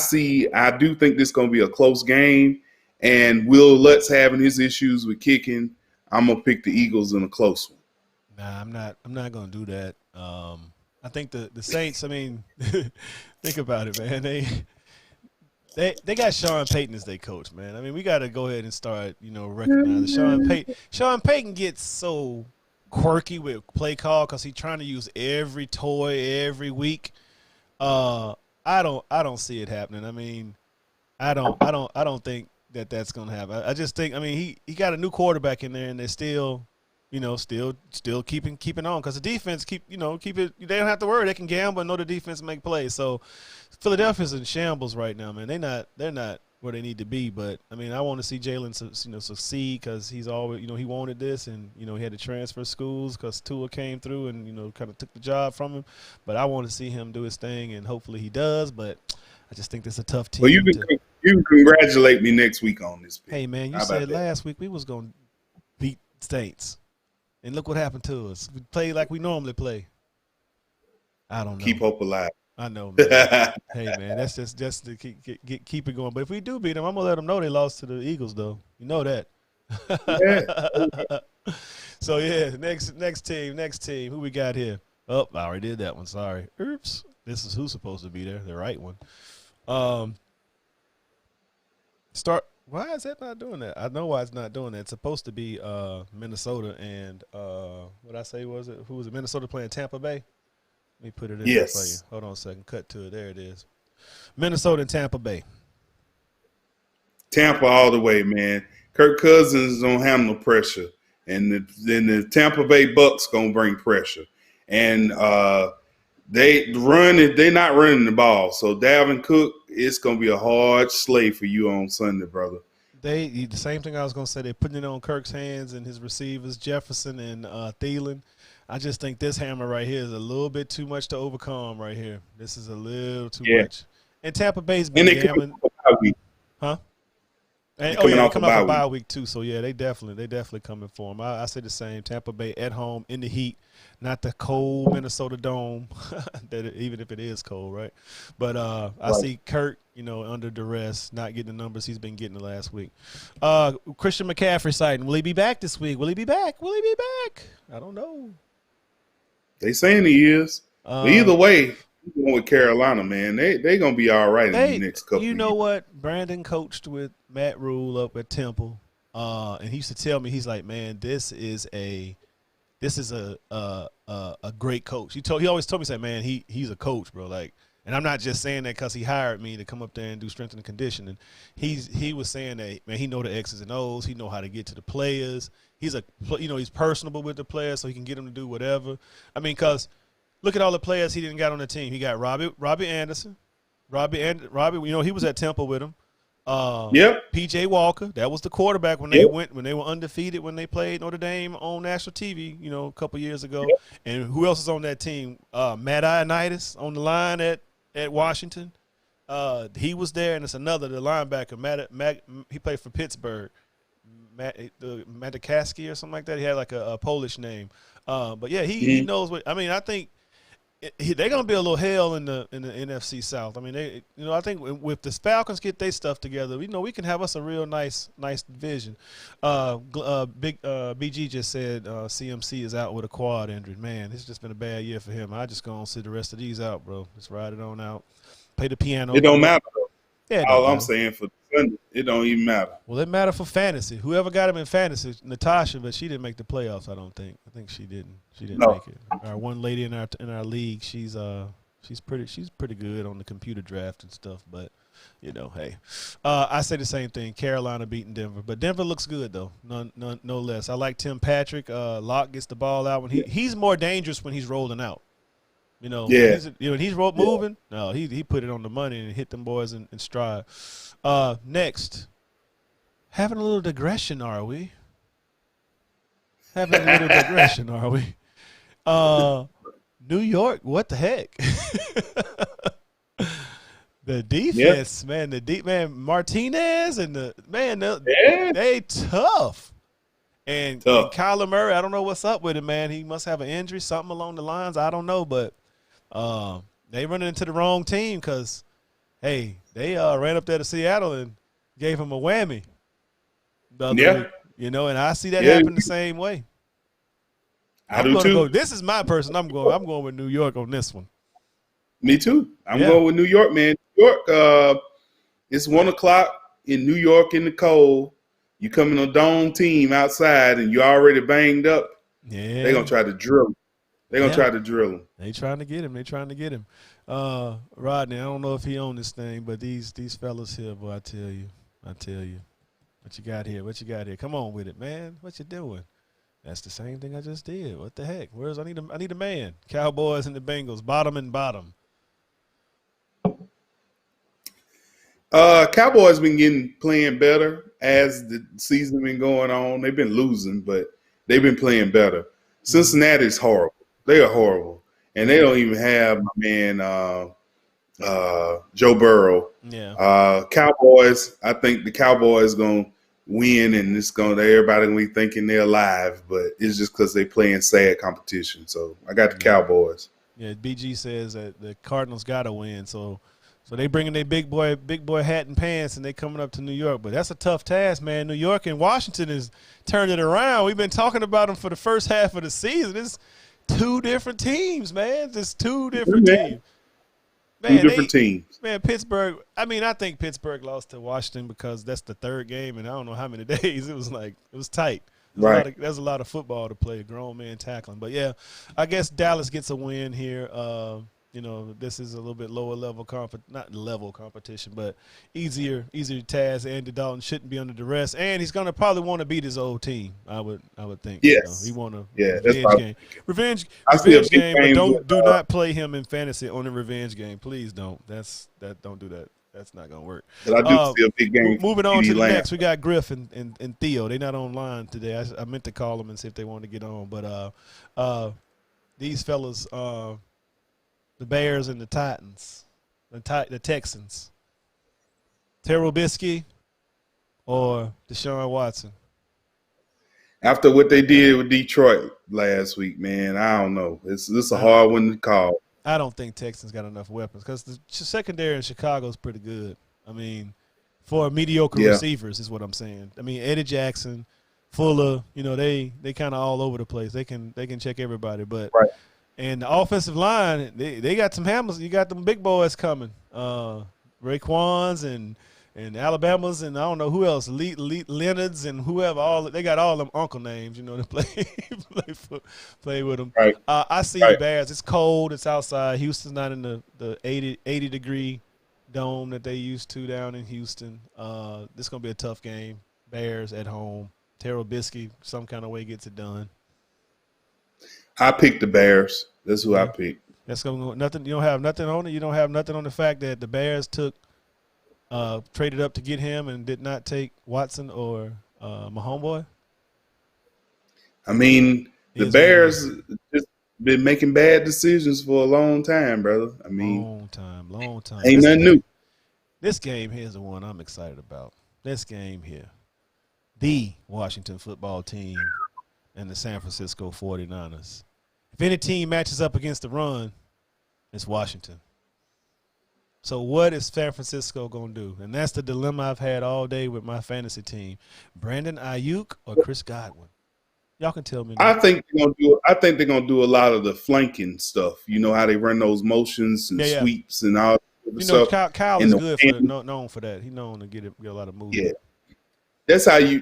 do think this is going to be a close game, and Will Lutz having his issues with kicking, I'm going to pick the Eagles in a close one. Nah, I'm not gonna do that. I think the Saints. I mean, think about it, man. They got Sean Payton as their coach, man. I mean, we got to go ahead and start, recognizing Sean Payton. Sean Payton gets so quirky with play call because he's trying to use every toy every week. I don't see it happening. I mean, I don't think that's gonna happen. I just think, I mean, he got a new quarterback in there, and they're still, still keeping on, because the defense keep it. They don't have to worry. They can gamble and know the defense make plays. So Philadelphia's in shambles right now, man. They're not where they need to be. But I mean, I want to see Jalen succeed, because he's always, he wanted this, and he had to transfer schools because Tua came through and kind of took the job from him. But I want to see him do his thing, and hopefully he does. But I just think this is a tough Well, you team to. can congratulate me next week on this pick. Hey man, you How about said that? last week we was gonna beat Saints, and look what happened to us. We played like we normally play. I don't know. Keep hope alive. I know, man. Hey, man, that's just to keep it going. But if we do beat them, I'm gonna let them know they lost to the Eagles, though. You know that. Yeah. So yeah, next team. Who we got here? Oh, I already did that one. Sorry. Oops. This is who's supposed to be there. The right one. Start. Why is that not doing that? I know why it's not doing that. It's supposed to be Minnesota and what I say was it? Who was it? Minnesota playing Tampa Bay. Let me put it in there for you. Yes. Hold on a second. Cut to it. There it is. Minnesota and Tampa Bay. Tampa all the way, man. Kirk Cousins don't have no pressure, and then the Tampa Bay Bucks gonna bring pressure, and they're not running the ball. So Dalvin Cook, it's gonna be a hard slay for you on Sunday, brother. The same thing I was gonna say. They're putting it on Kirk's hands and his receivers, Jefferson and Thielen. I just think this hammer right here is a little bit too much to overcome right here. This is a little too much. And Tampa Bay's been gambling. Huh? And, they're coming off a bye week too. So yeah, they definitely coming for them. I say the same. Tampa Bay at home in the heat, not the cold Minnesota Dome. Even if it is cold, right? But I see Kirk, under duress, not getting the numbers he's been getting the last week. Christian McCaffrey sighting. Will he be back this week? Will he be back? I don't know. They saying he is. But either way, going with Carolina, man, they gonna be all right in the next couple. You know what? Brandon coached with Matt Rule up at Temple, and he used to tell me, he's like, man, this is a great coach. He always told me, say, man, he's a coach, bro. Like, and I'm not just saying that because he hired me to come up there and do strength and conditioning. He was saying that, man, he know the X's and O's. He know how to get to the players. He's he's personable with the players, so he can get them to do whatever. I mean, because look at all the players he didn't got on the team. He got Robbie Anderson. Robbie, he was at Temple with him. Yep. PJ Walker, that was the quarterback when they were undefeated when they played Notre Dame on national TV, a couple years ago. Yep. And who else is on that team? Matt Ioannidis on the line at Washington. He was there, and it's another, the linebacker. He played for Pittsburgh. Matakaski or something like that. He had like a Polish name. But yeah, he knows what. I mean, I think they're gonna be a little hell in the NFC South. I mean, I think with the Falcons get their stuff together, we can have us a real nice division. BG just said CMC is out with a quad injury. Man, it's just been a bad year for him. I just gonna sit the rest of these out, bro. Just ride it on out. Play the piano. It don't matter. Yeah, All I'm saying for Sunday, it don't even matter. Well, it matter for fantasy. Whoever got him in fantasy, Natasha, but she didn't make the playoffs. I don't think. I think she didn't. She didn't make it. Our one lady in our league, she's pretty good on the computer draft and stuff. But hey, I say the same thing. Carolina beating Denver, but Denver looks good though. No less. I like Tim Patrick. Locke gets the ball out when he's more dangerous when he's rolling out. When he's moving. No, he put it on the money and hit them boys in stride. Next, having a little digression, are we? Having a little digression, are we? New York, what the heck? The defense, man. Martinez and they tough. And Kyler Murray, I don't know what's up with him, man. He must have an injury, something along the lines. I don't know, but they running into the wrong team because, hey, they ran up there to Seattle and gave him a whammy. And I see that happen the same way. I do too. This is my person. I'm going with New York on this one. Me too. I'm going with New York, man. New York, it's 1:00 in New York in the cold. You come in a dome team outside and you're already banged up. Yeah, they're gonna try to drill him. They're gonna try to drill him. They trying to get him. Rodney, I don't know if he owned this thing, but these fellas here, boy, I tell you. What you got here? Come on with it, man. What you doing? That's the same thing I just did. What the heck? I need a man. Cowboys and the Bengals, bottom and bottom. Cowboys been playing better as the season been going on. They've been losing, but they've been playing better. Cincinnati's horrible. They are horrible, and they don't even have my man Joe Burrow. Yeah. Cowboys. I think the Cowboys gonna win, and everybody gonna be thinking they're alive, but it's just because they playing sad competition. So I got the Cowboys. Yeah. BG says that the Cardinals gotta win. So they bringing their big boy hat and pants, and they coming up to New York. But that's a tough task, man. New York and Washington has turned it around. We've been talking about them for the first half of the season. It's two different teams, man. Just two different teams. Man, two different teams. Man, Pittsburgh. I mean, I think Pittsburgh lost to Washington because that's the third game, and I don't know how many days. It was tight. There's a lot of football to play, grown man tackling. But yeah, I guess Dallas gets a win here. This is a little bit lower level not level competition, but easier task. Andy Dalton shouldn't be under duress, and he's gonna probably want to beat his old team. I would think. Yes, he want a revenge game. Revenge game, but do not play him in fantasy on a revenge game. Please don't. Don't do that. That's not gonna work. But I do see a big game. Moving on to the next, we got Griff and Theo. They're not online today. I meant to call them and see if they wanted to get on, but these fellas. The Bears and the Titans, the Texans. Terrell Bisky or Deshaun Watson? After what they did with Detroit last week, man, I don't know. This is a hard one to call. I don't think Texans got enough weapons because the secondary in Chicago is pretty good. I mean, for mediocre receivers is what I'm saying. I mean, Eddie Jackson, Fuller, they kind of all over the place. They can check everybody, but right. And the offensive line, they got some hammers. You got them big boys coming. Raekwons and Alabama's and I don't know who else, Leonards and whoever. They got all them uncle names, to play with them. Right. I see the Bears. It's cold. It's outside. Houston's not in the 80-degree dome that they used to down in Houston. This is going to be a tough game. Bears at home. Terrell Bisky some kind of way gets it done. I picked the Bears. That's who I picked. That's going nothing. You don't have nothing on it. You don't have nothing on the fact that the Bears traded up to get him and did not take Watson or my homeboy. I mean, the Bears just been making bad decisions for a long time, brother. I mean, long time. Ain't nothing new. This game here is the one I'm excited about. This game here, the Washington football team and the San Francisco 49ers. If any team matches up against the run, It's Washington. So what is San Francisco going to do? And that's the dilemma I've had all day with my fantasy team. Brandon Ayuk or Chris Godwin? Y'all can tell me now. I think they're gonna do a lot of the flanking stuff. You know how they run those motions and sweeps and all that stuff. Kyle is good for known for that. He's known to get a lot of movement. Yeah. That's how you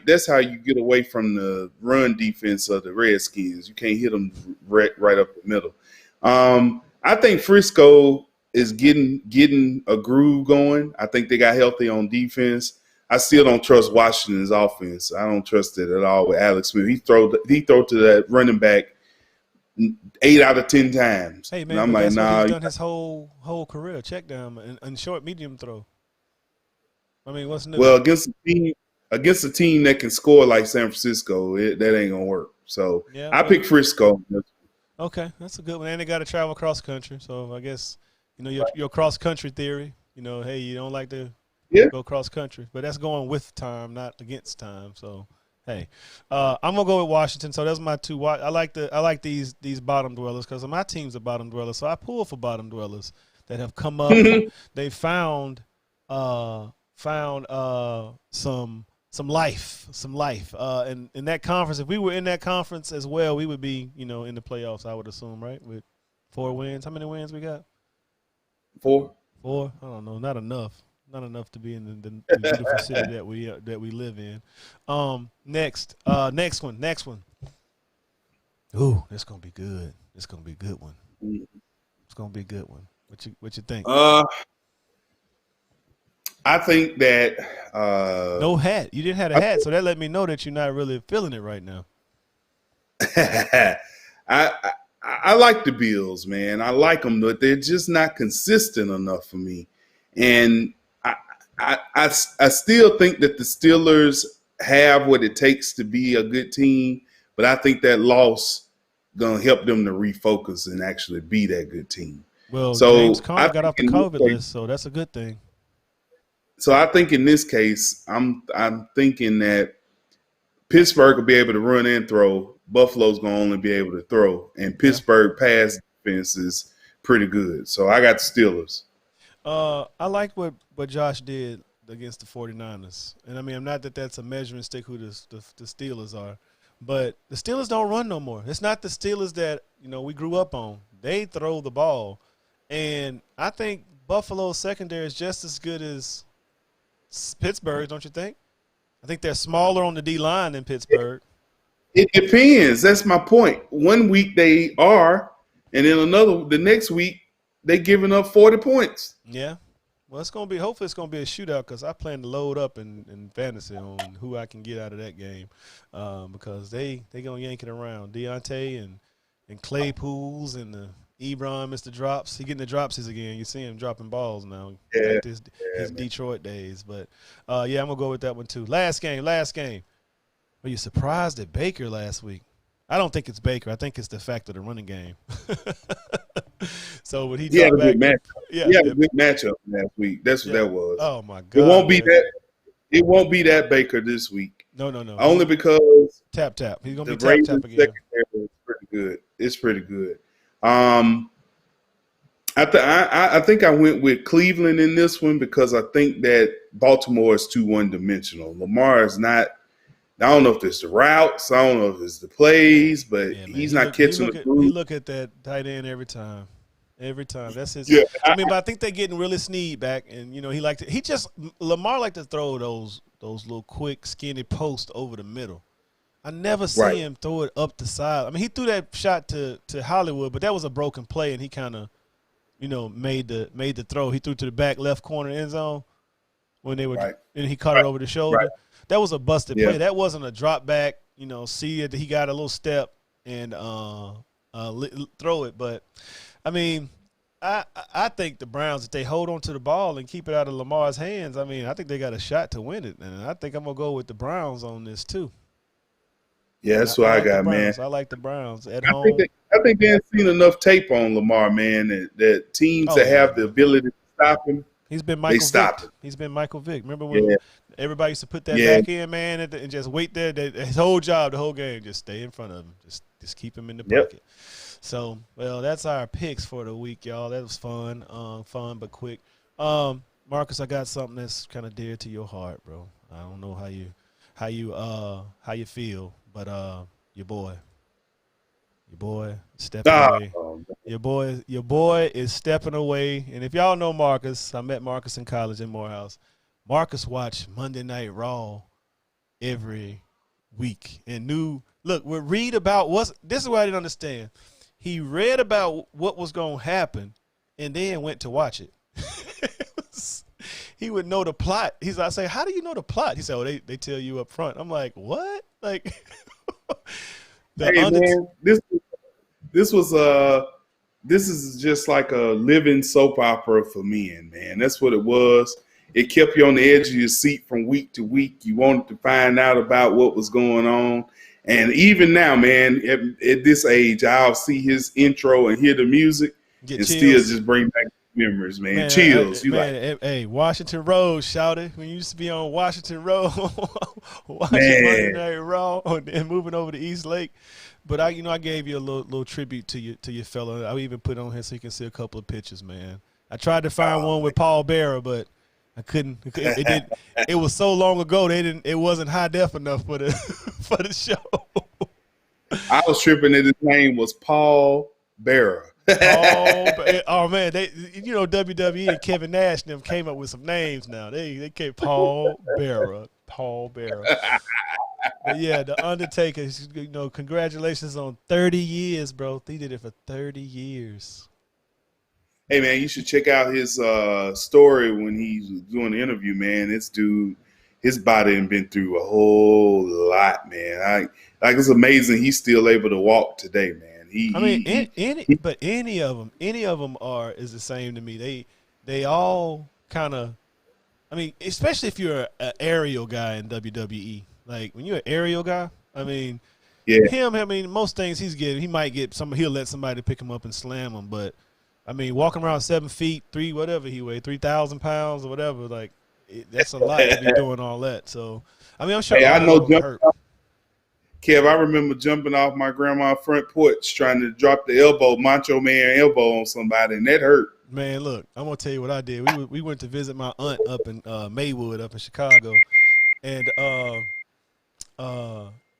get away from the run defense of the Redskins. You can't hit them right up the middle. I think Frisco is getting a groove going. I think they got healthy on defense. I still don't trust Washington's offense. I don't trust it at all with Alex Smith. He throw to that running back 8 out of 10 times. Hey man, and I'm like, nah. He's done his whole career. Check down and short medium throw. I mean, what's new? Well, against a team that can score like San Francisco, that ain't gonna work. So I pick Frisco. Okay, that's a good one. And they got to travel cross country, so I guess your cross country theory. Hey, you don't like to go cross country, but that's going with time, not against time. So hey, I'm gonna go with Washington. So that's my two. I like these bottom dwellers because my team's a bottom dweller. So I pull for bottom dwellers that have come up. They found some life. And in that conference, if we were in that conference as well, we would be, in the playoffs, I would assume, right? With 4 wins. How many wins we got? 4. 4? I don't know. Not enough. Not enough to be in the beautiful city that we live in. Next one. Ooh, this gonna be good. This gonna be a good one. It's gonna be a good one. What you think? I think that no hat. You didn't have a hat, so that let me know that you're not really feeling it right now. I like the Bills, man. I like them, but they're just not consistent enough for me. And I still think that the Steelers have what it takes to be a good team, but I think that loss gonna help them to refocus and actually be that good team. Well, so James Conner got off the COVID list, so that's a good thing. So I think in this case, I'm thinking that Pittsburgh will be able to run and throw. Buffalo's gonna only be able to throw, and Pittsburgh pass defense is pretty good. So I got the Steelers. I like what Josh did against the 49ers. And, I mean, not that that's a measuring stick who the Steelers are. But the Steelers don't run no more. It's not the Steelers that, we grew up on. They throw the ball. And I think Buffalo's secondary is just as good as Pittsburgh, don't you think? I think they're smaller on the D-line than Pittsburgh. It depends. That's my point. One week they are, and then the next week, they giving up 40 points. Yeah. Well, hopefully it's going to be a shootout because I plan to load up in fantasy on who I can get out of that game because they going to yank it around. Deontay and Claypools and the Ebron, Mr. Drops. He getting the dropsies again. You see him dropping balls now. Yeah. Like his Detroit days. But, I'm going to go with that one too. Last game. Were you surprised at Baker last week? I don't think it's Baker. I think it's the fact of the running game. So when he had a back, good matchup. Yeah, he had a good matchup last week. That's what that was. Oh my God! It won't be that Baker this week. No. Only because tap. He's gonna be tap again. Secondary is pretty good. It's pretty good. I think I went with Cleveland in this one because I think that Baltimore is too one-dimensional. Lamar is not. I don't know if it's the routes. I don't know if it's the plays, but he's not catching the groove. He look at that tight end every time. That's his. Yeah. But I think they're getting really Snead back, and Lamar like to throw those little quick, skinny posts over the middle. I never see him throw it up the side. I mean, he threw that shot to Hollywood, but that was a broken play, and he kind of, made the throw. He threw to the back left corner end zone when they were, and he caught it over the shoulder. Right. That was a busted play. That wasn't a drop back. See it. He got a little step and throw it. But I mean, I think the Browns, if they hold on to the ball and keep it out of Lamar's hands, I mean, I think they got a shot to win it. And I think I'm gonna go with the Browns on this too. Yeah, that's what I got, man. I like the Browns at home. I think they've seen enough tape on Lamar, man. That teams that have the ability to stop him. He's been Michael Vick. He's been Michael Vick. Remember when everybody used to put that back in, man, and just wait there? His whole job, the whole game, just stay in front of him. Just Just keep him in the Yep. pocket. So, well, that's our picks for the week, y'all. That was fun, but quick. Marcus, I got something that's kind of dear to your heart, bro. I don't know how you feel, but your boy stepping away. Oh, Your boy is stepping away. And if y'all know Marcus, I met Marcus in college in Morehouse. Marcus watched Monday Night Raw every week and would read about this is what I didn't understand. He read about what was going to happen and then went to watch it. He would know the plot. I say, how do you know the plot? He said, oh, they tell you up front. I'm like, what? Like, man, this is just like a living soap opera for men, man. That's what it was. It kept you on the edge of your seat from week to week. You wanted to find out about what was going on. And even now, man, at this age, I'll see his intro and hear the music and still just bring back memories, man. Chills. Hey, Washington Road, shouted. When you used to be on Washington Road, watching Monday Night Raw, and moving over to East Lake. But I gave you a little tribute to your fella. I even put it on here so you can see a couple of pictures, man. I tried to find one with Paul Bearer, but I couldn't. It was so long ago. It wasn't high def enough for the for the show. I was tripping that his name was Paul Bearer. Oh man, WWE and Kevin Nash and them came up with some names now. They came Paul Bearer. But yeah, the Undertaker. Congratulations on 30 years, bro. He did it for 30 years. Hey man, you should check out his story when he's doing the interview, man. This dude, his body has been through a whole lot, man. It's amazing he's still able to walk today, man. Any of them is the same to me. They all kind of, especially if you're an aerial guy in WWE. Like when you're an aerial guy, most things he might get he'll let somebody pick him up and slam him, but walking around 7 feet, 3,000 pounds or whatever, like that's a lot to be doing all that. So, I'm sure. Hey, I know Kev, I remember jumping off my grandma's front porch trying to drop the Macho Man elbow on somebody, and that hurt. Man, look, I'm gonna tell you what I did. We went to visit my aunt up in Maywood, up in Chicago, and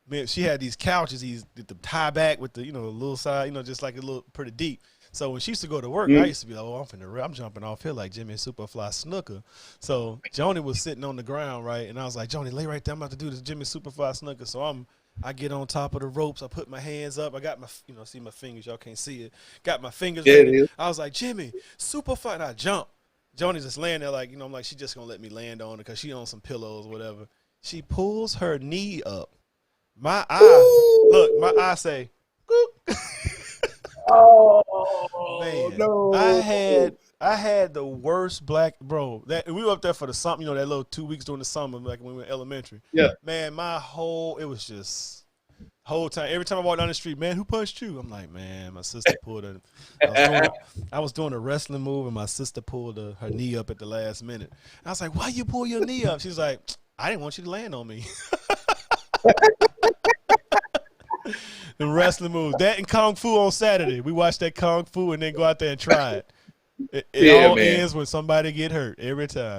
man, she had these couches, the tie back with the little side, just like a little pretty deep. So when she used to go to work, I used to be like, I'm jumping off here like Jimmy Superfly Snooker. So Joni was sitting on the ground, right, and I was like, Joni, lay right there. I'm about to do this Jimmy Superfly Snooker. So I get on top of the ropes. I put my hands up. I got my, see my fingers. Y'all can't see it. Got my fingers. Yeah, I was like, Jimmy, Superfly. And I jump. Joni's just laying there like, I'm like, she just going to let me land on her because she on some pillows or whatever. She pulls her knee up. My eye say, oh, man. No. I had the worst black, bro. That we were up there for the summer, that little 2 weeks during the summer, like when we were in elementary. Yeah. Man, it was just whole time. Every time I walked down the street, man, who punched you? I'm like, man, my sister pulled her. I was doing a wrestling move, and my sister pulled her knee up at the last minute. I was like, why you pull your knee up? She's like, I didn't want you to land on me. The wrestling moves. That and Kung Fu on Saturday. We watched that Kung Fu and then go out there and try it. It all ends when somebody get hurt every time.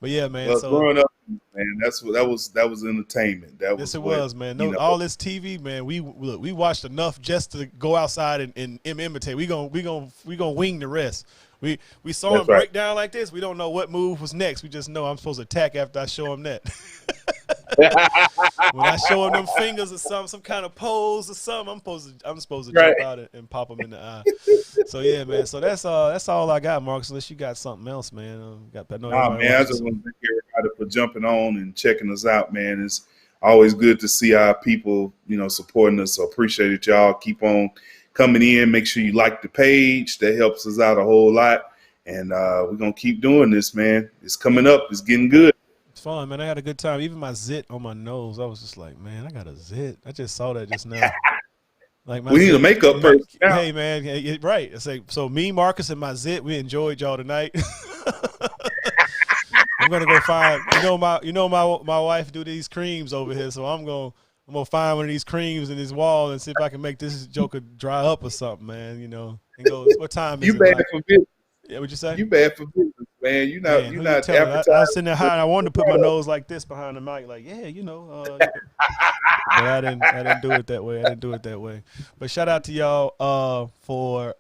But yeah, man. Well, so growing up, man, that was entertainment. Yes, it was, man. All this TV, man. We watched enough just to go outside and imitate. We gonna wing the rest. We saw him break down like this. We don't know what move was next. We just know I'm supposed to attack after I show him that. When I show him them fingers or something, some kind of pose or something, I'm supposed to jump out and pop him in the eye. So yeah, man. So that's all I got, Marcus. Unless you got something else, man. Man. I just want to thank everybody for jumping on and checking us out, man. It's always good to see our people, supporting us. So appreciate it, y'all. Keep on coming in. Make sure you like the page. That helps us out a whole lot. And we're gonna keep doing this, man. It's coming up. It's getting good. It's fun, man. I had a good time. Even my zit on my nose, I was just like, man, I got a zit. I just saw that just now. Like we need a makeup person. Hey, man, right. It's like, so me, Marcus, and my zit, we enjoyed y'all tonight. I'm gonna go find. My wife do these creams over here, so I'm I'm gonna find one of these creams in this wall and see if I can make this joker dry up or something, man. You know, and goes, what time is You it? bad Like, for business. yeah, what'd you say? You bad for business, man. You Man, you're who you not telling? advertising. I was sitting there high, and I wanted to put my nose like this behind the mic, like, yeah, you know. But I didn't do it that way. I didn't do it that way. But shout out to y'all for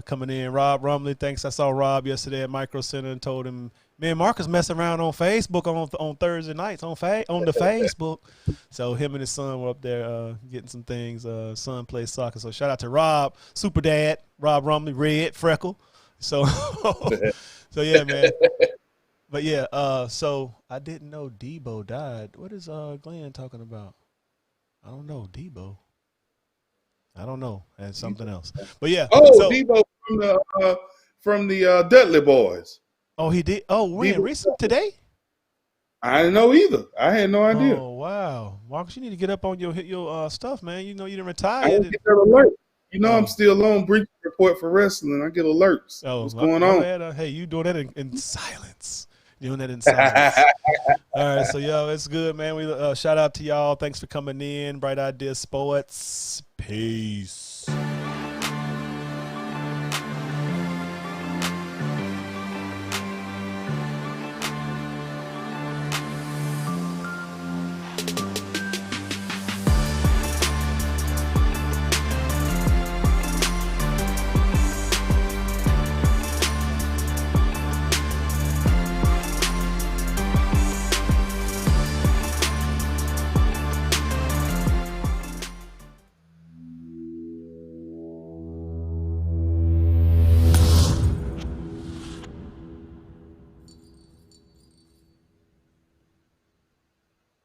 coming in. Rob Rumley, thanks. I saw Rob yesterday at Micro Center and told him, man, Marcus messing around on Facebook on Thursday nights on the Facebook. So him and his son were up there getting some things. Son plays soccer. So shout out to Rob, Super Dad, Rob Rumley, Red Freckle. So so yeah, man. But yeah, so I didn't know Debo died. What is Glenn talking about? I don't know, Debo. I don't know. That's something else. But yeah. Oh, so, Debo from the Dudley Boys. Oh, he did. Oh, when? Recent today? I didn't know either. I had no idea. Oh wow, Marcus, you need to get up on your stuff, man. You know you didn't retire. I Yet. get that alert. You know I'm still on Breach Report for wrestling. I get alerts. What's going on? Man, hey, you doing that in silence. Doing that in silence. All right, so yo, it's good, man. We shout out to y'all. Thanks for coming in. Bright Idea Sports. Peace.